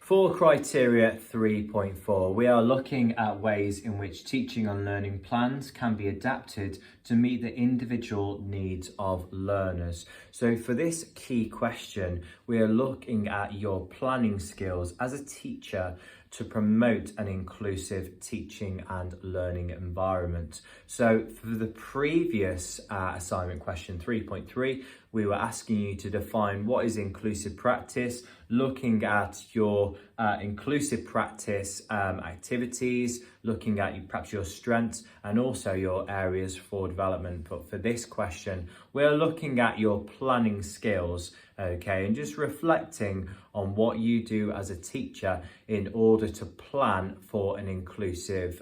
For criteria 3.4, we are looking at ways in which teaching and learning plans can be adapted to meet the individual needs of learners. So for this key question, we are looking at your planning skills as a teacher to promote an inclusive teaching and learning environment. So for the previous assignment question 3.3, we were asking you to define what is inclusive practice, looking at your inclusive practice activities, looking at perhaps your strengths and also your areas for development. But for this question, we're looking at your planning skills, okay, and just reflecting on what you do as a teacher in order to plan for an inclusive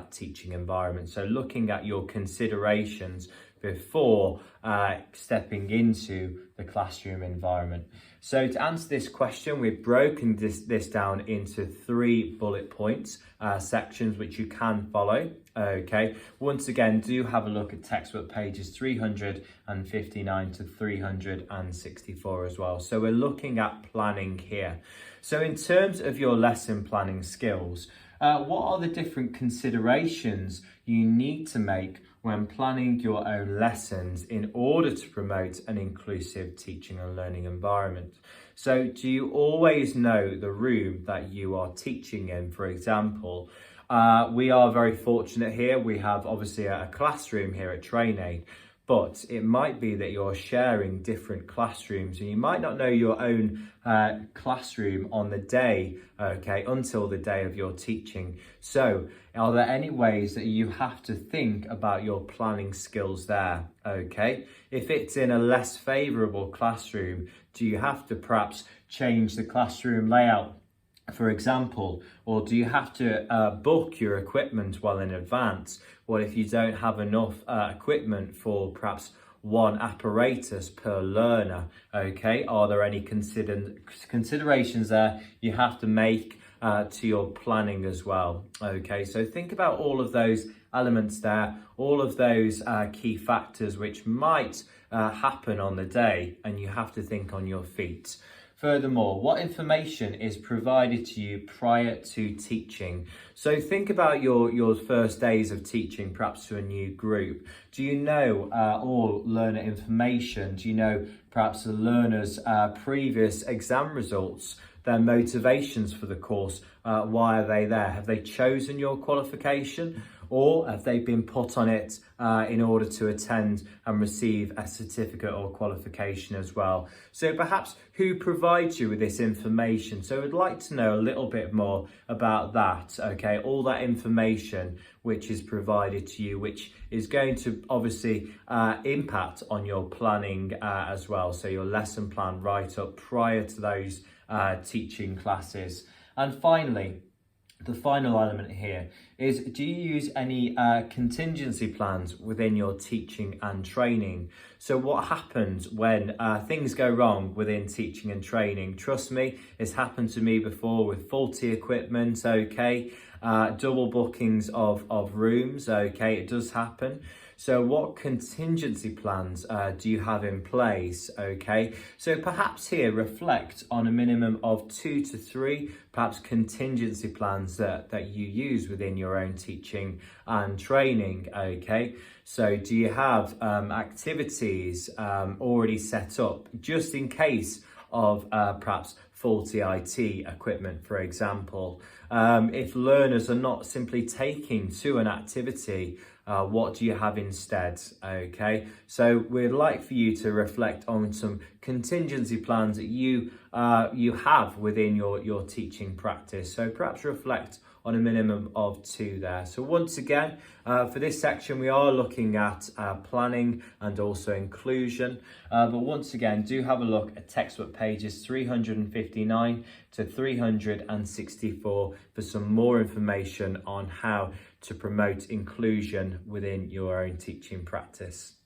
teaching environment. So looking at your considerations before stepping into the classroom environment. So to answer this question, we've broken this down into 3 bullet points, sections which you can follow. Okay, once again, do have a look at textbook pages 359 to 364 as well. So we're looking at planning here. So in terms of your lesson planning skills, what are the different considerations you need to make when planning your own lessons in order to promote an inclusive teaching and learning environment? So do you always know the room that you are teaching in? For example, we are very fortunate here. We have obviously a classroom here at TrainAid, but it might be that you're sharing different classrooms and you might not know your own classroom on the day, okay, until the day of your teaching. So are there any ways that you have to think about your planning skills there, okay? If it's in a less favourable classroom, do you have to perhaps change the classroom layout, for example, or do you have to book your equipment well in advance? What if you don't have enough equipment for perhaps one apparatus per learner? Okay, are there any considerations there you have to make to your planning as well? Okay, so think about all of those elements there, all of those key factors which might happen on the day, and you have to think on your feet. Furthermore, what information is provided to you prior to teaching? So think about your first days of teaching, perhaps to a new group. Do you know all learner information? Do you know perhaps the learners' previous exam results, their motivations for the course? Why are they there? Have they chosen your qualification? Or have they been put on it in order to attend and receive a certificate or qualification as well? So perhaps who provides you with this information? So we'd like to know a little bit more about that, okay? All that information which is provided to you, which is going to obviously impact on your planning as well. So your lesson plan right up prior to those teaching classes. And finally, the final element here is, do you use any contingency plans within your teaching and training? So what happens when things go wrong within teaching and training? Trust me, it's happened to me before with faulty equipment, okay? Double bookings of rooms, okay, it does happen. So what contingency plans do you have in place, okay? So perhaps here reflect on a minimum of 2 to 3, perhaps contingency plans that you use within your own teaching and training, okay? So do you have activities already set up just in case of perhaps faulty IT equipment, for example? If learners are not simply taking to an activity, what do you have instead? Okay, so we'd like for you to reflect on some contingency plans that you have within your teaching practice. So perhaps reflect on a minimum of 2 there. So once again, for this section, we are looking at planning and also inclusion. But once again, do have a look at textbook pages 359 to 364 for some more information on how to promote inclusion within your own teaching practice.